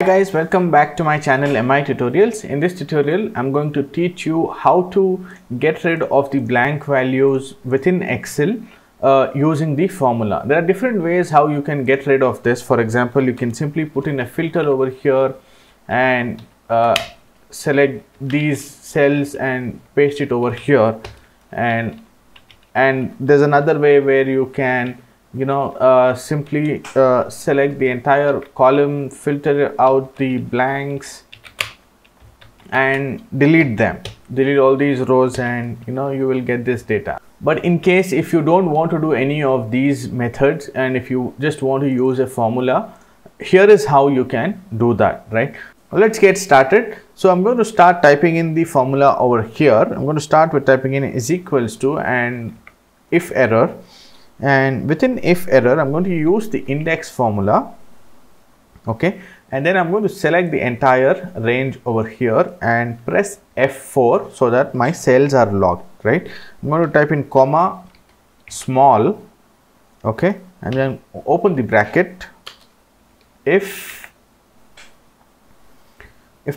Hi guys, welcome back to my channel MI Tutorials. In this tutorial, I'm going to teach you how to get rid of the blank values within Excel using the formula. There are different ways how you can get rid of this. For example, you can simply put in a filter over here and select these cells and paste it over here, and there's another way where you can simply select the entire column, filter out the blanks and delete them, delete all these rows, and you will get this data. But in case if you don't want to do any of these methods and if you just want to use a formula, here is how you can do that, right? Let's get started. So I'm going to start typing in the formula over here. I'm going to start with typing in is equals to and if error. And within if error, I'm going to use the index formula, okay, and then I'm going to select the entire range over here and press F4 so that my cells are locked, right? I'm going to type in comma small, okay, and then open the bracket. If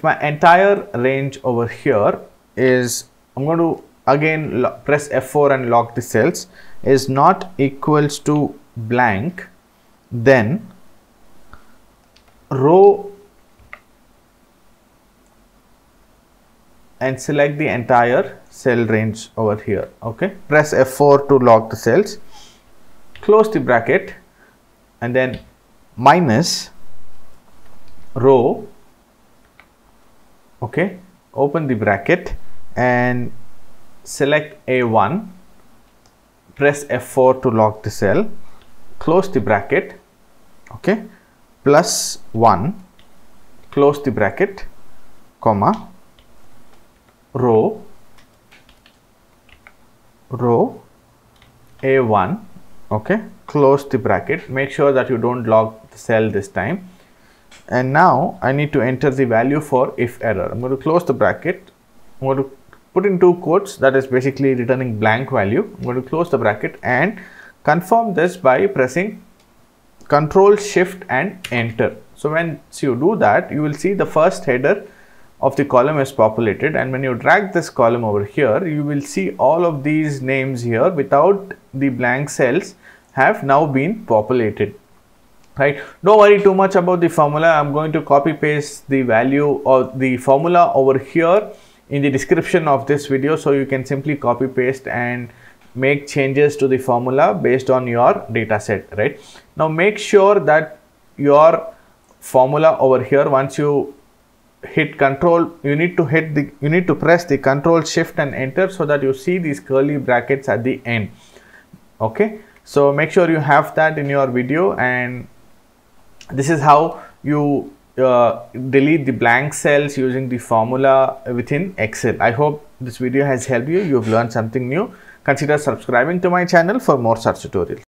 my entire range over here is, I'm going to again press F4 and lock the cells, is not equals to blank, then row and select the entire cell range over here, okay. Press F4 to lock the cells, close the bracket, and then minus row, okay, open the bracket and select A1, press F4 to lock the cell, close the bracket, okay, plus 1, close the bracket, comma, row A1, okay, close the bracket. Make sure that you don't lock the cell this time. And now I need to enter the value for if error. I'm going to close the bracket. I'm going to put in two quotes, that is basically returning blank value. I'm going to close the bracket and confirm this by pressing Control Shift and Enter. So once you do that, you will see the first header of the column is populated, and when you drag this column over here, you will see all of these names here without the blank cells have now been populated, right? Don't worry too much about the formula. I'm going to copy paste the value or the formula over here in the description of this video, so you can simply copy paste and make changes to the formula based on your data set, right? Now make sure that your formula over here, once you hit control, you need to press the Control Shift and Enter so that you see these curly brackets at the end, okay. So make sure you have that in your video, and this is how you delete the blank cells using the formula within Excel. I hope this video has helped you. You've learned something new. Consider subscribing to my channel for more such tutorials.